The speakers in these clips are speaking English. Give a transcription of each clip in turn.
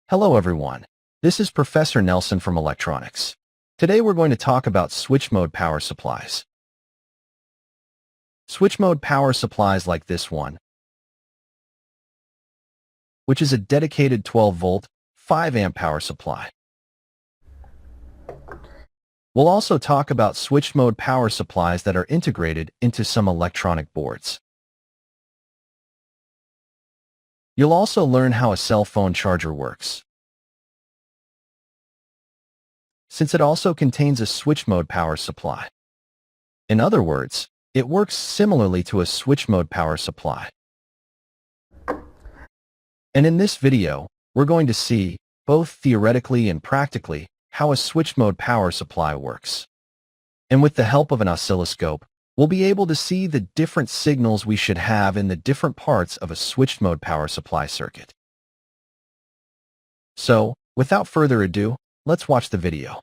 Hello everyone, this is Professor Nelson from Electronics. Today we're going to talk about switch mode power supplies. Switch mode power supplies like this one, which is a dedicated 12-volt, 5-amp power supply. We'll also talk about switch mode power supplies that are integrated into some electronic boards. You'll also learn how a cell phone charger works, since it also contains a switch mode power supply. In other words, it works similarly to a switch mode power supply. And in this video, we're going to see, both theoretically and practically, how a switch mode power supply works. And with the help of an oscilloscope, we'll be able to see the different signals we should have in the different parts of a switched mode power supply circuit. So, without further ado, let's watch the video.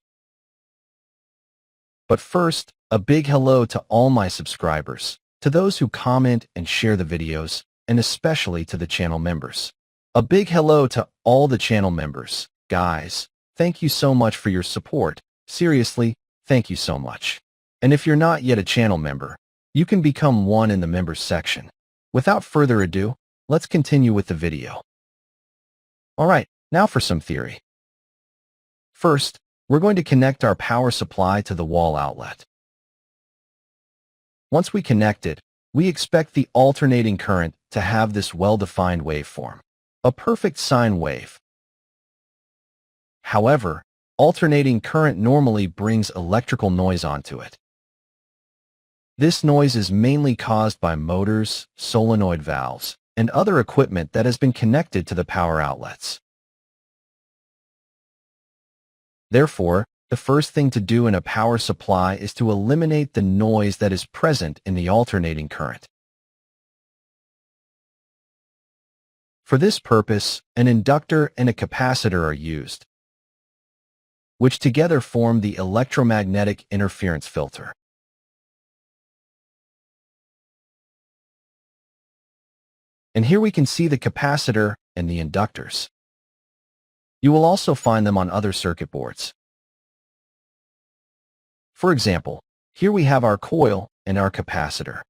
But first, a big hello to all my subscribers, to those who comment and share the videos, and especially to the channel members. A big hello to all the channel members. Guys, thank you so much for your support. Seriously, thank you so much. And if you're not yet a channel member, you can become one in the members section. Without further ado, let's continue with the video. Alright, now for some theory. First, we're going to connect our power supply to the wall outlet. Once we connect it, we expect the alternating current to have this well-defined waveform, a perfect sine wave. However, alternating current normally brings electrical noise onto it. This noise is mainly caused by motors, solenoid valves, and other equipment that has been connected to the power outlets. Therefore, the first thing to do in a power supply is to eliminate the noise that is present in the alternating current. For this purpose, an inductor and a capacitor are used, which together form the electromagnetic interference filter. And here we can see the capacitor and the inductors. You will also find them on other circuit boards. For example, here we have our coil and our capacitor.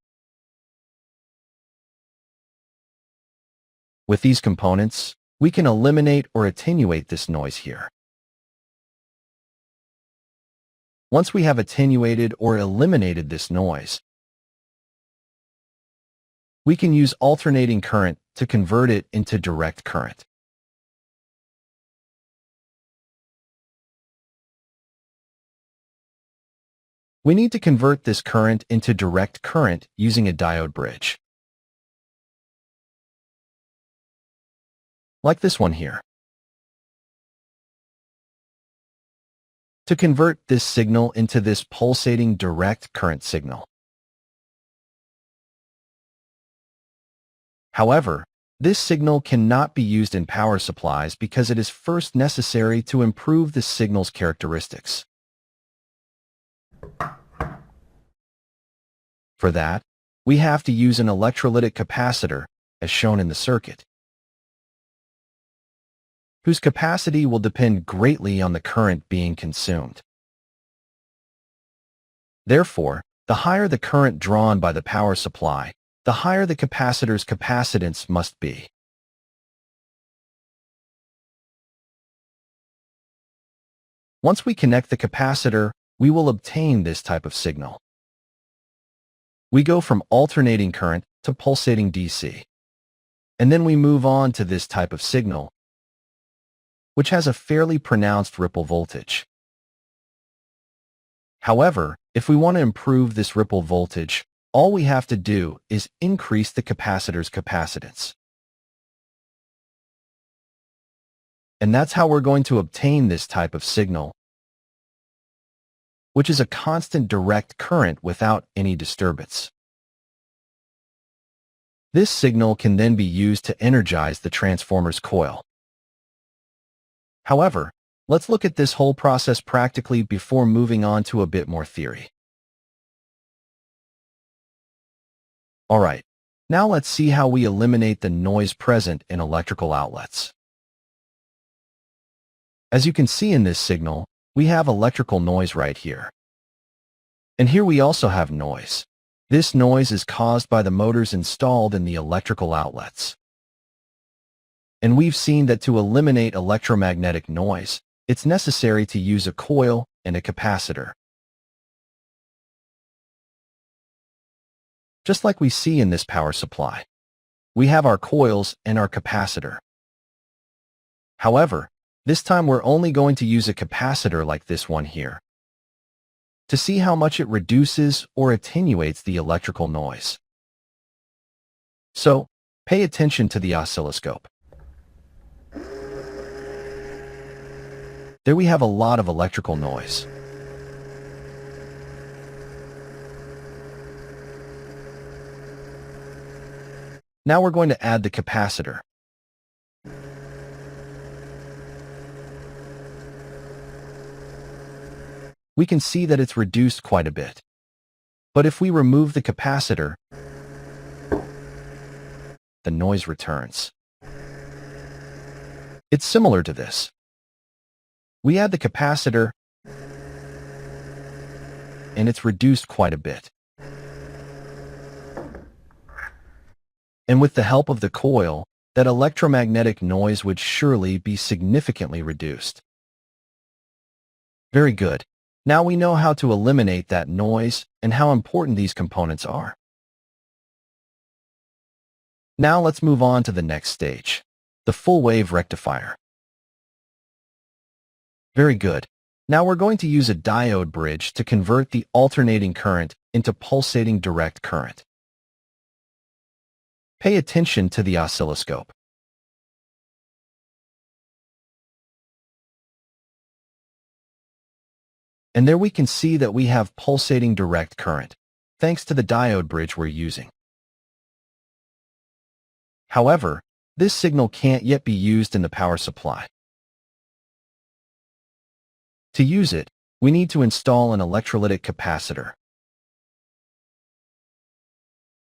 With these components, we can eliminate or attenuate this noise here. Once we have attenuated or eliminated this noise, we can use alternating current to convert it into direct current. We need to convert this current into direct current using a diode bridge, like this one here. To convert this signal into this pulsating direct current signal. However, this signal cannot be used in power supplies because it is first necessary to improve the signal's characteristics. For that, we have to use an electrolytic capacitor, as shown in the circuit, whose capacity will depend greatly on the current being consumed. Therefore, the higher the current drawn by the power supply, the higher the capacitor's capacitance must be. Once we connect the capacitor, we will obtain this type of signal. We go from alternating current to pulsating DC. And then we move on to this type of signal, which has a fairly pronounced ripple voltage. However, if we want to improve this ripple voltage, all we have to do is increase the capacitor's capacitance. And that's how we're going to obtain this type of signal, which is a constant direct current without any disturbance. This signal can then be used to energize the transformer's coil. However, let's look at this whole process practically before moving on to a bit more theory. Alright, now let's see how we eliminate the noise present in electrical outlets. As you can see in this signal, we have electrical noise right here. And here we also have noise. This noise is caused by the motors installed in the electrical outlets. And we've seen that to eliminate electromagnetic noise, it's necessary to use a coil and a capacitor. Just like we see in this power supply, we have our coils and our capacitor. However, this time we're only going to use a capacitor like this one here to see how much it reduces or attenuates the electrical noise. So, pay attention to the oscilloscope. There we have a lot of electrical noise. Now we're going to add the capacitor. We can see that it's reduced quite a bit. But if we remove the capacitor, the noise returns. It's similar to this. We add the capacitor, and it's reduced quite a bit. And with the help of the coil, that electromagnetic noise would surely be significantly reduced. Very good. Now we know how to eliminate that noise and how important these components are. Now let's move on to the next stage, the full-wave rectifier. Very good. Now we're going to use a diode bridge to convert the alternating current into pulsating direct current. Pay attention to the oscilloscope. And there we can see that we have pulsating direct current, thanks to the diode bridge we're using. However, this signal can't yet be used in the power supply. To use it, we need to install an electrolytic capacitor,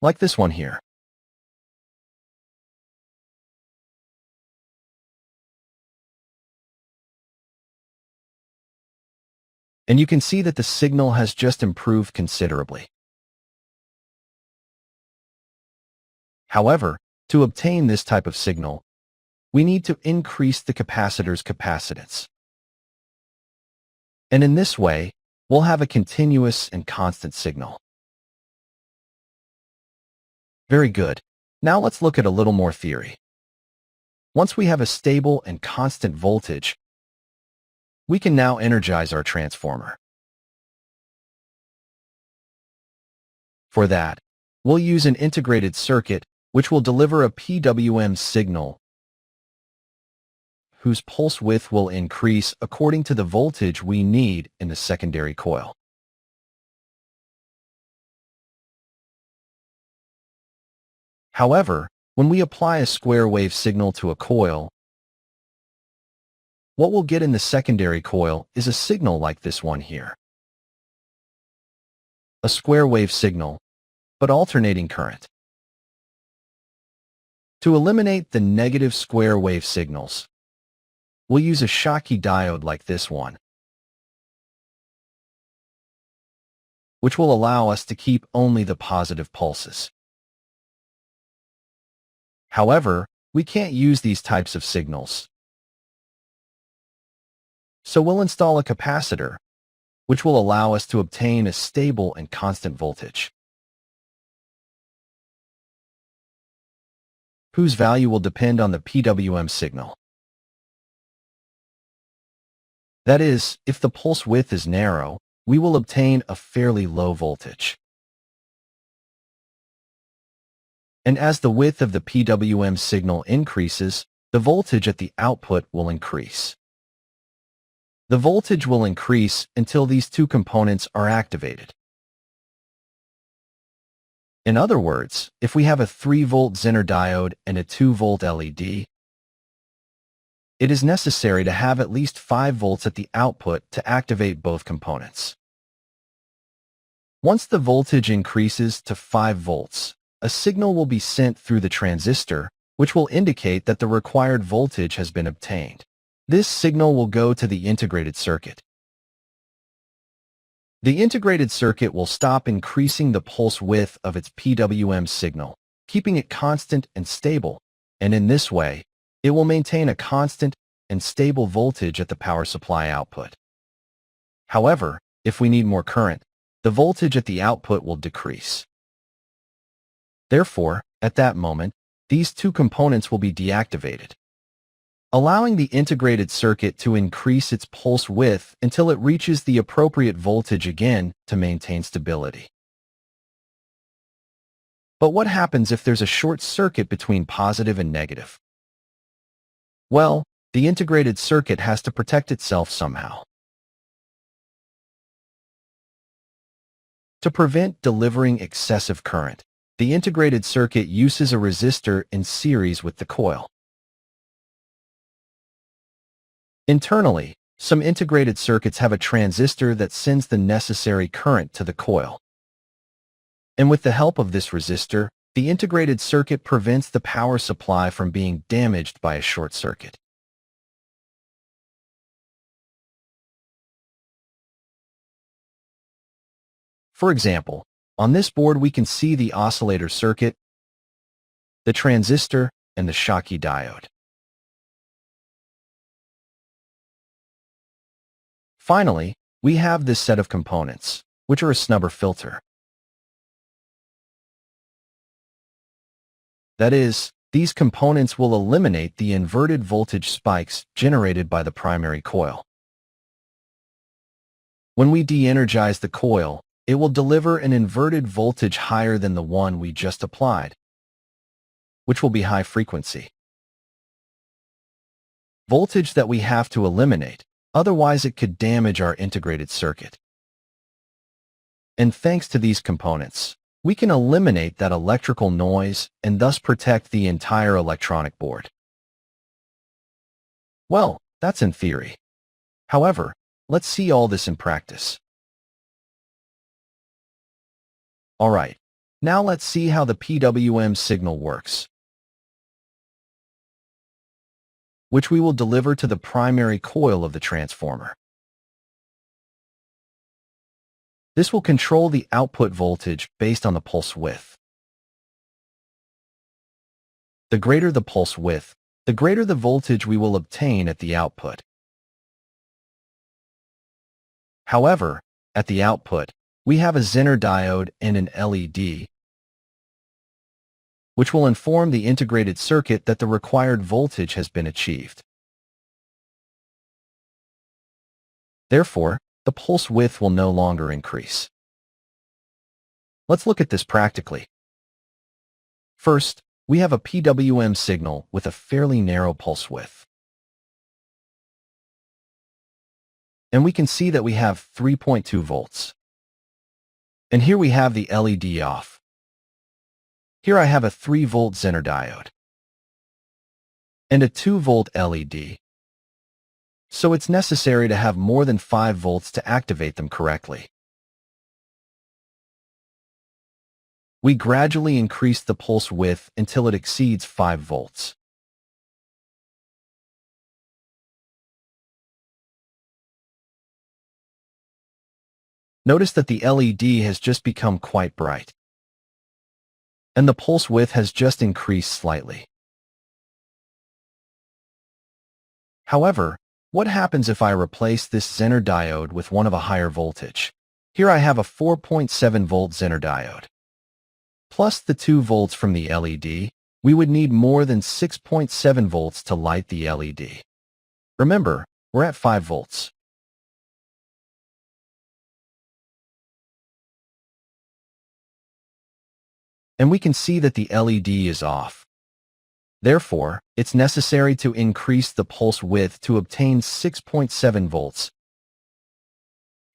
like this one here. And you can see that the signal has just improved considerably. However, to obtain this type of signal, we need to increase the capacitor's capacitance. And in this way, we'll have a continuous and constant signal. Very good. Now let's look at a little more theory. Once we have a stable and constant voltage, we can now energize our transformer. For that, we'll use an integrated circuit which will deliver a PWM signal whose pulse width will increase according to the voltage we need in the secondary coil. However, when we apply a square wave signal to a coil, what we'll get in the secondary coil is a signal like this one here. A square wave signal, but alternating current. To eliminate the negative square wave signals, we'll use a Schottky diode like this one, which will allow us to keep only the positive pulses. However, we can't use these types of signals. So we'll install a capacitor, which will allow us to obtain a stable and constant voltage, whose value will depend on the PWM signal. That is, if the pulse width is narrow, we will obtain a fairly low voltage. And as the width of the PWM signal increases, the voltage at the output will increase. The voltage will increase until these two components are activated. In other words, if we have a 3-volt Zener diode and a 2-volt LED, it is necessary to have at least 5 volts at the output to activate both components. Once the voltage increases to 5 volts, a signal will be sent through the transistor, which will indicate that the required voltage has been obtained. This signal will go to the integrated circuit. The integrated circuit will stop increasing the pulse width of its PWM signal, keeping it constant and stable, and in this way, it will maintain a constant and stable voltage at the power supply output. However, if we need more current, the voltage at the output will decrease. Therefore, at that moment, these two components will be deactivated, allowing the integrated circuit to increase its pulse width until it reaches the appropriate voltage again to maintain stability. But what happens if there's a short circuit between positive and negative? Well, the integrated circuit has to protect itself somehow. To prevent delivering excessive current, the integrated circuit uses a resistor in series with the coil. Internally, some integrated circuits have a transistor that sends the necessary current to the coil. And with the help of this resistor, the integrated circuit prevents the power supply from being damaged by a short circuit. For example, on this board we can see the oscillator circuit, the transistor, and the Schottky diode. Finally, we have this set of components, which are a snubber filter. That is, these components will eliminate the inverted voltage spikes generated by the primary coil. When we de-energize the coil, it will deliver an inverted voltage higher than the one we just applied, which will be high frequency. Voltage that we have to eliminate, otherwise it could damage our integrated circuit. And thanks to these components, we can eliminate that electrical noise and thus protect the entire electronic board. Well, that's in theory. However, let's see all this in practice. Alright, now let's see how the PWM signal works, which we will deliver to the primary coil of the transformer. This will control the output voltage based on the pulse width. The greater the pulse width, the greater the voltage we will obtain at the output. However, at the output, we have a Zener diode and an LED, which will inform the integrated circuit that the required voltage has been achieved. Therefore, the pulse width will no longer increase. Let's look at this practically. First, we have a PWM signal with a fairly narrow pulse width. And we can see that we have 3.2 volts. And here we have the LED off. Here I have a 3-volt Zener diode and a 2-volt LED. So it's necessary to have more than 5 volts to activate them correctly. We gradually increase the pulse width until it exceeds 5 volts. Notice that the LED has just become quite bright, and the pulse width has just increased slightly. However, what happens if I replace this Zener diode with one of a higher voltage? Here I have a 4.7 volt Zener diode. Plus the 2 volts from the LED, we would need more than 6.7 volts to light the LED. Remember, we're at 5 volts. And we can see that the LED is off. Therefore, it's necessary to increase the pulse width to obtain 6.7 volts,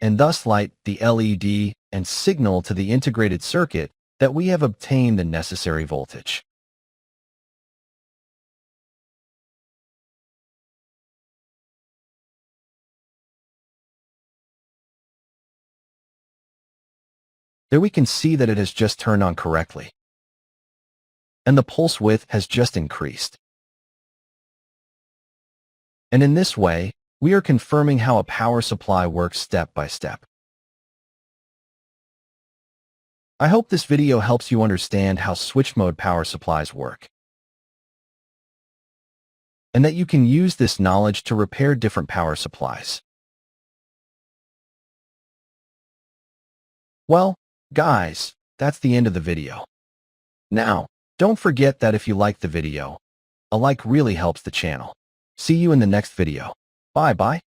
and thus light the LED and signal to the integrated circuit that we have obtained the necessary voltage. There we can see that it has just turned on correctly, and the pulse width has just increased. And in this way, we are confirming how a power supply works step by step. I hope this video helps you understand how switch mode power supplies work, and that you can use this knowledge to repair different power supplies. Well, guys, that's the end of the video. Now, don't forget that if you liked the video, a like really helps the channel. See you in the next video. Bye-bye.